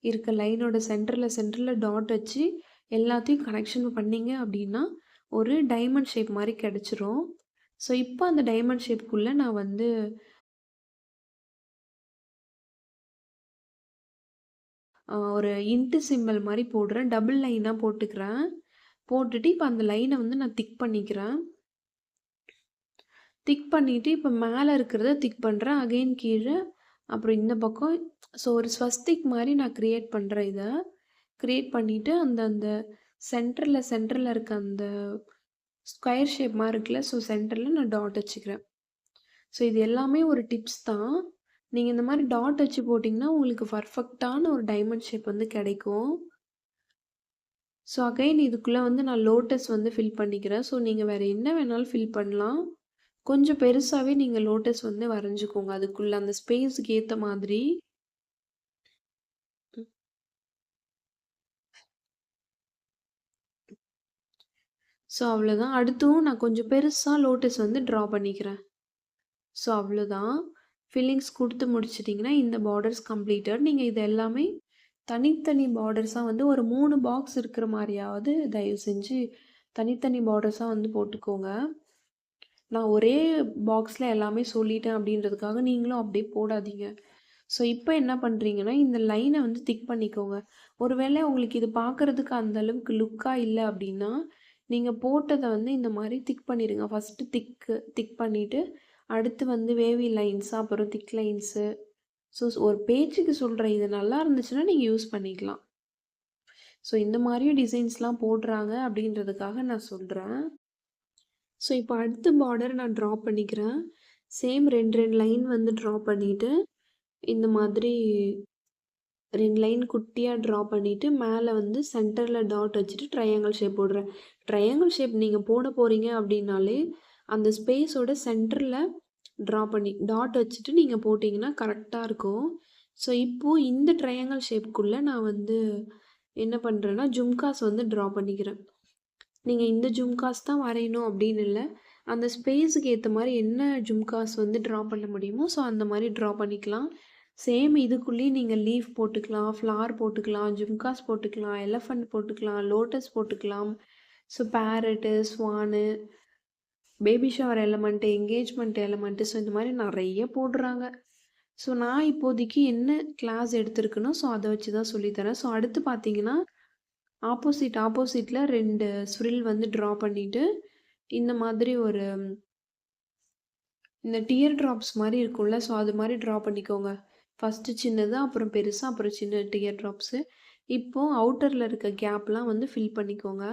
இருக்க லைனோட சென்டர்ல டாட் வச்சு எல்லாத்தையும் கனெக்ஷன் பண்ணீங்க அப்படின்னா, ஒரு டைமண்ட் ஷேப் மாரி கிடைச்சிரும். ஸோ இப்போ அந்த டைமண்ட் ஷேப்க்குள்ள நான் வந்து ஒரு இன்ட்டு சிம்பல் மாரி போடுறேன். டபுள் லைனா போட்டுக்கிறேன். போட்டுட்டு இப்ப அந்த லைன வந்து நான் திக் பண்ணிக்கிறேன். திக் பண்ணிட்டு இப்ப மேல இருக்கிறத திக் பண்றேன். அகைன் கீழ, அப்புறம் இந்த பக்கம். ஸோ ஒரு ஸ்வஸ்திக் மாரி நான் கிரியேட் பண்றேன் இத. கிரியேட் பண்ணிட்டு அந்த அந்த சென்டர்ல இருக்க அந்த ஸ்கொயர் ஷேப் மாரி இருக்குல்ல, ஸோ சென்டர்ல நான் டாட் வச்சுக்கிறேன். ஸோ இது எல்லாமே ஒரு டிப்ஸ் தான். நீங்க இந்த மாரி டாட் வச்சு போட்டிங்கன்னா, உங்களுக்கு பர்ஃபெக்ட்டான ஒரு டைமண்ட் ஷேப் வந்து கிடைக்கும். ஸோ அகைன் இதுக்குள்ள வந்து நான் லோட்டஸ் வந்து ஃபில் பண்ணிக்கிறேன். ஸோ நீங்க வேற என்ன வேணாலும் ஃபில் பண்ணலாம். கொஞ்சம் பெருசாவே நீங்க லோட்டஸ் வந்து வரைஞ்சுக்கோங்க. அதுக்குள்ள அந்த ஸ்பேஸ்க்கு ஏத்த மாதிரி. ஸோ அவ்வளோதான். அடுத்தும் நான் கொஞ்சம் பெருசா லோட்டஸ் வந்து ட்ரா பண்ணிக்கிறேன். ஸோ அவ்வளோதான். ஃபில்லிங்ஸ் குடுத்து முடிச்சுட்டிங்கன்னா, இந்த பார்டர்ஸ் கம்ப்ளீட்டட். நீங்க இது எல்லாமே தனித்தனி பார்டர்ஸா வந்து ஒரு 3 பாக்ஸ் இருக்கிற மாரியாவது தயவு செஞ்சு தனித்தனி பார்டர்ஸா வந்து போட்டுக்கோங்க. நான் ஒரே பாக்ஸ்ல எல்லாமே சொல்லிட்டேன் அப்படின்றதுக்காக நீங்களும் அப்படியே போடாதீங்க. ஸோ இப்போ என்ன பண்ணுறீங்கன்னா, இந்த லைனை வந்து திக் பண்ணிக்கோங்க. ஒருவேளை உங்களுக்கு இது பார்க்குறதுக்கு அந்த அளவுக்கு லுக்கா இல்ல அப்படின்னா, நீங்க போட்டத வந்து இந்த மாரி திக் பண்ணிடுங்க. ஃபர்ஸ்ட்டு திக் பண்ணிட்டு, அடுத்து வந்து வேவி லைன்ஸ், அப்புறம் திக் லைன்ஸு. ஸோ ஒரு பேச்சுக்கு சொல்றேன். இது நல்லா இருந்துச்சுன்னா நீங்க யூஸ் பண்ணிக்கலாம். ஸோ இந்த மாரியும் டிசைன்ஸ்லாம் போடுறாங்க அப்படின்றதுக்காக நான் சொல்றேன். ஸோ இப்போ அடுத்த பார்டர் நான் ட்ரா பண்ணிக்கிறேன். சேம் 2 லைன் வந்து ட்ரா பண்ணிட்டு, இந்த மாதிரி 2 லைன் குட்டியா ட்ரா பண்ணிட்டு, மேல வந்து சென்டர்ல டாட் வச்சுட்டு ட்ரையாங்கிள் ஷேப் போடுறேன். ட்ரையாங்கிள் ஷேப் நீங்க போட போறீங்க அப்படின்னாலே, அந்த ஸ்பேஸோட சென்டர்ல ட்ரா பண்ணி டாட் வச்சுட்டு நீங்க போட்டீங்கன்னா கரெக்ட்டா இருக்கும். ஸோ இப்போ இந்த ட்ரையாங்கிள் ஷேப்க்குள்ள நான் வந்து என்ன பண்றேன்னா, ஜும்காஸ் வந்து ட்ரா பண்ணிக்கிறேன். நீங்க இந்த ஜும்காஸ் தான் வரையணும் அப்படின்னு இல்ல. அந்த ஸ்பேஸுக்கு ஏத்த மாரி என்ன ஜும்காஸ் வந்து ட்ரா பண்ண முடியுமோ, ஸோ அந்த மாரி ட்ரா பண்ணிக்கலாம். சேம் இதுக்குள்ளேயே நீங்க லீஃப் போட்டுக்கலாம், ஃப்ளவர் போட்டுக்கலாம், ஜும்காஸ் போட்டுக்கலாம், எலஃபண்ட் போட்டுக்கலாம், லோட்டஸ் போட்டுக்கலாம். So parrot, swan, baby shower element, engagement element, so இந்த மாரி நெறைய போடுறாங்க. ஸோ நான் இப்போதைக்கு என்ன கிளாஸ் எடுத்திருக்கேனோ, ஸோ அத வச்சு தான் சொல்லி தரேன். ஸோ அடுத்து பார்த்தீங்கன்னா, ஆப்போசிட்ல 2 ஸ்விரில் வந்து ட்ரா பண்ணிட்டு, இந்த மாதிரி ஒரு இந்த டியர் ட்ராப்ஸ் மாரி இருக்கும்ல, ஸோ அது மாரி ட்ரா பண்ணிக்கோங்க. ஃபர்ஸ்ட்டு சின்னது, அப்புறம் பெருசா, அப்புறம் சின்ன டியர் ட்ராப்ஸு. இப்போ அவுட்டர்ல இருக்க கேப்லாம் வந்து ஃபில் பண்ணிக்கோங்க.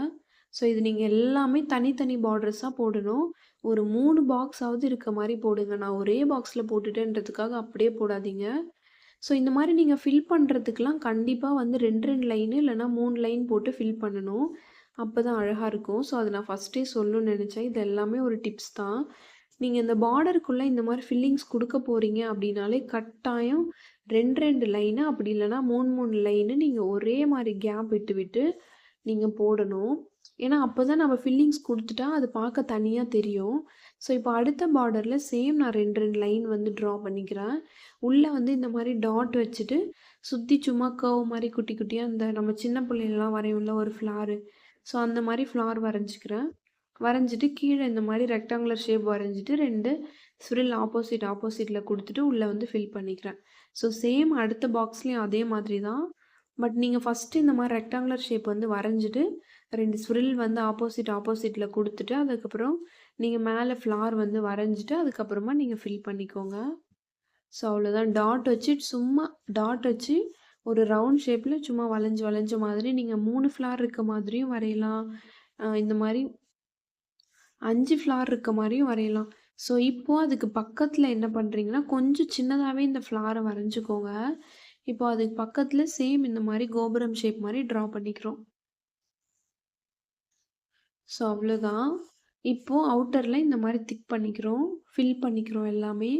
ஸோ இது நீங்க எல்லாமே தனித்தனி பார்டர்ஸா போடணும். ஒரு 3 பாக்ஸாவது இருக்க மாரி போடுங்க. நான் ஒரே பாக்ஸ்ல போட்டுட்டேன்றதுக்காக அப்படியே போடாதீங்க. ஸோ இந்த மாரி நீங்க ஃபில் பண்றதுக்குலாம் கண்டிப்பா வந்து 2, 2 லைனு இல்லன்னா 3 லைன் போட்டு ஃபில் பண்ணணும். அப்பதான் அழகா இருக்கும். ஸோ அத நான் ஃபர்ஸ்ட்டே சொல்லணும்னு நெனச்சேன். இது எல்லாமே ஒரு டிப்ஸ் தான். நீங்க இந்த பார்டருக்குள்ள இந்த மாரி ஃபில்லிங்ஸ் குடுக்க போறீங்க அப்படின்னாலே, கட்டாயம் 2, 2 லைனு அப்படி இல்லன்னா 3, 3 லைனு நீங்க ஒரே மாரி கேப் விட்டு விட்டு நீங்க போடணும். ஏன்னா, அப்பதான் நம்ம ஃபில்லிங்ஸ் குடுத்துட்டா, அது பார்க்க தனியா தெரியும். ஸோ, இப்போ அடுத்த பார்டர்ல சேம் நான் 2, 2 லைன் வந்து ட்ரா பண்ணிக்கிறேன். உள்ள வந்து இந்த மாரி டாட் வச்சுட்டு, சுத்தி சும்மா கர்வ் மாரி குட்டி குட்டியா இந்த நம்ம சின்ன பிள்ளைங்கலாம் வரையும்ல ஒரு ஃப்ளாரு. ஸோ, அந்த மாரி ஃப்ளார் வரைஞ்சுக்கிறேன். வரைஞ்சிட்டு கீழ இந்த மாரி ரெக்டாங்குலர் ஷேப் வரைஞ்சிட்டு 2 ஸ்விரில் ஆப்போசிட்ல குடுத்துட்டு உள்ள வந்து ஃபில் பண்ணிக்கிறேன். ஸோ, சேம் அடுத்த பாக்ஸ்லயும் அதே மாதிரி தான். பட் நீங்க ஃபர்ஸ்ட்டு இந்த மாரி ரெக்டாங்குலர் ஷேப் வந்து வரைஞ்சிட்டு, 2 ஸ்விரில் வந்து ஆப்போசிட்ல குடுத்துட்டு, அதுக்கப்புறம் நீங்க மேல ஃப்ளார் வந்து வரைஞ்சிட்டு, அதுக்கப்புறமா நீங்க ஃபில் பண்ணிக்கோங்க. ஸோ அவ்வளோதான். டாட் வச்சு ஒரு ரவுண்ட் ஷேப்ல சும்மா வளைஞ்சு வளைஞ்ச மாதிரி நீங்க 3 ஃப்ளார் இருக்க மாதிரியும் வரையலாம். இந்த மாரி 5 ஃப்ளார் இருக்க மாரியும் வரையலாம். ஸோ இப்போ அதுக்கு பக்கத்துல என்ன பண்றீங்கன்னா, கொஞ்சம் சின்னதாவே இந்த ஃப்ளார வரைஞ்சுக்கோங்க. இப்போ அதுக்கு பக்கத்துல சேம் இந்த மாரி கோபுரம் ஷேப் மாரி ட்ரா பண்ணிக்கிறோம். ஸோ அவ்வளோதான். இப்போ அவுட்டர்ல இந்த மாரி திக் பண்ணிக்கிறோம். ஃபில் பண்ணிக்கிறோம் எல்லாமே.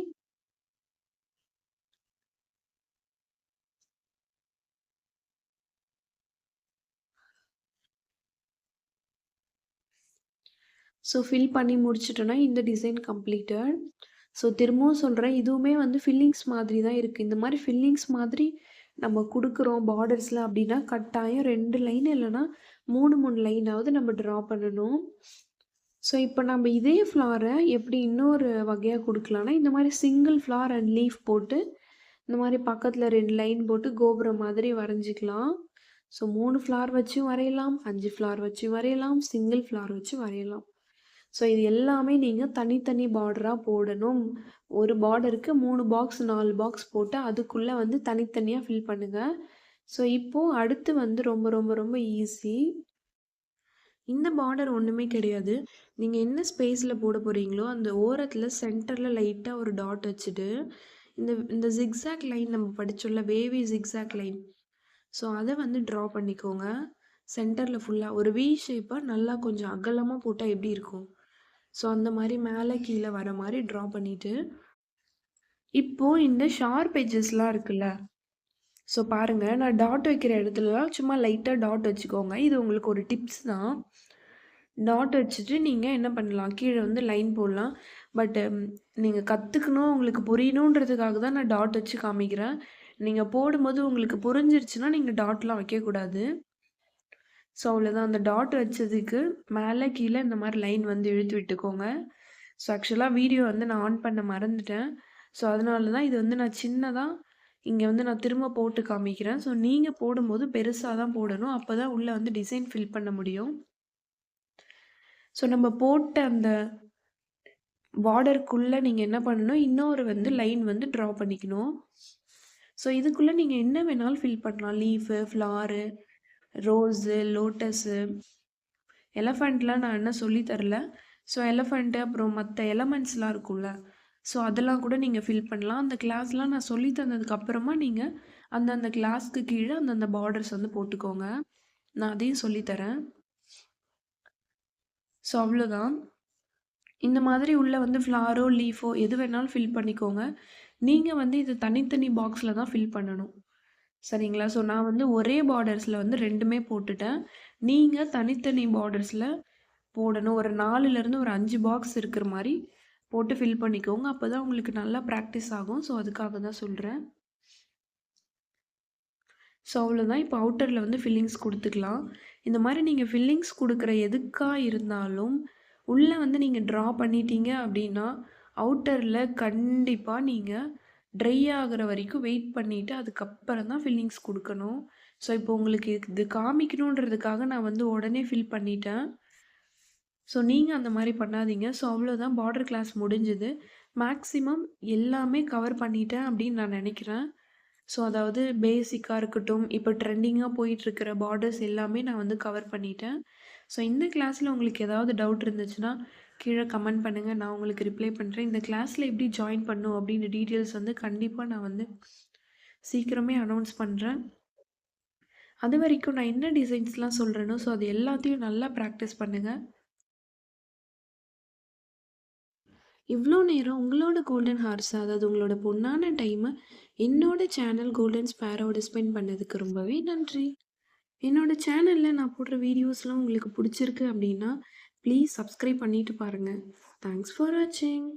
ஸோ ஃபில் பண்ணி முடிச்சுட்டோன்னா, இந்த டிசைன் கம்ப்ளீட்டட். ஸோ திரும்பவும் சொல்றேன், இதுவுமே வந்து ஃபில்லிங்ஸ் மாதிரி தான் இருக்கு. இந்த மாரி ஃபில்லிங்ஸ் மாதிரி நம்ம குடுக்குறோம் பார்டர்ஸ்ல அப்படின்னா, கட்டாயம் 2 லைன் இல்லன்னா 3, 3 லைனாவது நம்ம ட்ரா பண்ணணும். ஸோ இப்போ நம்ம இதே ஃப்ளார எப்படி இன்னொரு வகையா குடுக்கலான்னா, இந்த மாரி சிங்கிள் ஃப்ளார் அண்ட் லீஃப் போட்டு, இந்த மாரி பக்கத்துல 2 லைன் போட்டு கோபுரம் மாதிரி வரைஞ்சிக்கலாம். ஸோ 3 ஃப்ளார் வச்சும் வரையலாம், 5 ஃப்ளார் வச்சு வரையலாம், சிங்கிள் ஃப்ளார் வச்சு வரையலாம். ஸோ இது எல்லாமே நீங்க தனித்தனி பார்டரா போடணும். ஒரு பார்டருக்கு 3 பாக்ஸ், 4 பாக்ஸ் போட்டு அதுக்குள்ள வந்து தனித்தனியா ஃபில் பண்ணுங்க. ஸோ இப்போ அடுத்து வந்து ரொம்ப ரொம்ப ரொம்ப ஈஸி. இந்த பார்டர் ஒண்ணுமே கிடையாது. நீங்க என்ன ஸ்பேஸ்ல போட போறீங்களோ, அந்த ஓரத்துல சென்டர்ல லைட்டா ஒரு டாட் வச்சுட்டு, இந்த இந்த ஜிக்ஸாக் லைன் நம்ம படிச்சோம்ல, வேவி ஜிக்ஸாக் லைன். ஸோ அத வந்து ட்ரா பண்ணிக்கோங்க. சென்டர்ல ஃபுல்லா ஒரு வி ஷேப்பா நல்லா கொஞ்சம் அகலமா போட்டா எப்படி இருக்கும்? ஸோ அந்த மாரி மேல கீழ வர மாரி ட்ரா பண்ணிட்டு, இப்போ இந்த ஷார்ப் எட்ஜஸ்லாம் இருக்குல்ல, ஸோ பாருங்க நான் டாட் வைக்கிற இடத்துலலாம் சும்மா லைட்டா டாட் வச்சுக்கோங்க. இது உங்களுக்கு ஒரு டிப்ஸ் தான். டாட் வச்சுட்டு நீங்க என்ன பண்ணலாம், கீழ வந்து லைன் போடலாம். பட் நீங்க கத்துக்கணும், உங்களுக்கு புரியணுன்றதுக்காக தான் நான் டாட் வச்சு காமிக்கிறேன். நீங்க போடும்போது உங்களுக்கு புரிஞ்சிருச்சுன்னா, நீங்க டாட்லாம் வைக்கக்கூடாது. ஸோ அவ்வளோதான். அந்த டாட் வச்சதுக்கு மேல, கீழ இந்த மாரி லைன் வந்து இழுத்து விட்டுக்கோங்க. ஸோ ஆக்சுவலா வீடியோ வந்து நான் ஆன் பண்ண மறந்துட்டேன். ஸோ அதனால தான் இது வந்து நான் சின்னதா இங்க வந்து நான் திரும்ப போட்டு காமிக்கிறேன். ஸோ நீங்க போடும்போது பெருசா தான் போடணும். அப்பதான் உள்ள வந்து டிசைன் ஃபில் பண்ண முடியும். ஸோ நம்ம போட்ட அந்த பார்டருக்குள்ள நீங்க என்ன பண்ணணும், இன்னொரு வந்து லைன் வந்து ட்ரா பண்ணிக்கணும். ஸோ இதுக்குள்ள நீங்க என்ன வேணாலும் ஃபில் பண்ணலாம். லீஃபு, ஃப்ளாரு, ரோஸு, லோட்டஸு, எலஃபண்ட்லாம் நான் இன்னும் சொல்லி தரல. ஸோ எலஃபண்ட்டு அப்புறம் மத்த எலமெண்ட்ஸ்லாம் இருக்கும்ல, ஸோ அதெல்லாம் கூட நீங்க ஃபில் பண்ணலாம். அந்த கிளாஸ்லாம் நான் சொல்லி தந்ததுக்கு அப்புறமா நீங்க அந்தந்த கிளாஸ்க்கு கீழ அந்தந்த பார்டர்ஸ் வந்து போட்டுக்கோங்க. நான் அதையும் சொல்லி தரேன். ஸோ அவ்வளோதான். இந்த மாதிரி உள்ள வந்து ஃப்ளாரோ, லீஃபோ எது வேணாலும் ஃபில் பண்ணிக்கோங்க. நீங்க வந்து இது தனித்தனி பாக்ஸ்ல தான் ஃபில் பண்ணணும். சரிங்களா? ஸோ நான் வந்து ஒரே பார்டர்ஸ்ல வந்து 2மே போட்டுட்டேன். நீங்க தனித்தனி பார்டர்ஸ்ல போடணும். ஒரு 4லேருந்து ஒரு 5 பாக்ஸ் இருக்கிற மாரி போட்டு ஃபில் பண்ணிக்கோங்க. அப்பதான் உங்களுக்கு நல்லா பிராக்டிஸ் ஆகும். ஸோ அதுக்காக தான் சொல்றேன். ஸோ அவ்வளோதான். இப்போ அவுட்டர்ல வந்து ஃபில்லிங்ஸ் குடுத்துக்கலாம். இந்த மாரி நீங்க ஃபில்லிங்ஸ் குடுக்குற எதுக்கா இருந்தாலும், உள்ள வந்து நீங்க ட்ரா பண்ணிட்டீங்க அப்டின்னா, அவுட்டர்ல கண்டிப்பா நீங்க ட்ரை ஆகுற வரைக்கும் வெயிட் பண்ணிட்டு, அதுக்கப்புறம் தான் ஃபில்லிங்ஸ் குடுக்கணும். ஸோ இப்போ உங்களுக்கு இது காமிக்கணுன்றதுக்காக நான் வந்து உடனே ஃபில் பண்ணிட்டேன். ஸோ நீங்க அந்த மாரி பண்ணாதீங்க. ஸோ அவ்வளோதான் பார்டர் கிளாஸ் முடிஞ்சுது. மேக்ஸிமம் எல்லாமே கவர் பண்ணிட்டேன் அப்டின்னு நான் நெனைக்கிறேன். ஸோ அதாவது பேசிக்கா இருக்கட்டும், இப்போ ட்ரெண்டிங்கா போயிட்டுருக்கிற பார்டர்ஸ் எல்லாமே நான் வந்து கவர் பண்ணிட்டேன். ஸோ இந்த கிளாஸ்ல உங்களுக்கு ஏதாவது டவுட் இருந்துச்சுன்னா, கீழ கமெண்ட் பண்ணுங்க. நான் உங்களுக்கு ரிப்ளை பண்றேன். இந்த கிளாஸ்ல எப்படி ஜாயின் பண்ணணும் அப்படின்ற டீட்டெயில்ஸ் வந்து கண்டிப்பா நான் வந்து சீக்கிரமே அனௌன்ஸ் பண்றேன். அதுவரைக்கும் நான் என்ன டிசைன்ஸ்லாம் சொல்றேனோ, ஸோ அது எல்லாத்தையும் நல்லா பிராக்டிஸ் பண்ணுங்க. இவ்ளோ நேரம் உங்களோட கோல்டன் ஹார்ஸ் அதாவது உங்களோட பொன்னான டைம என்னோட சேனல் கோல்டன் ஸ்பேரோட ஸ்பெண்ட் பண்ணதுக்கு ரொம்பவே நன்றி. என்னோட சேனல்ல நான் போடுற வீடியோஸ்லாம் உங்களுக்கு பிடிச்சிருக்கு அப்படின்னா, ப்ளீஸ் சப்ஸ்கிரைப் பண்ணிட்டு பாருங்க. தேங்க்ஸ் ஃபார் வாட்சிங்.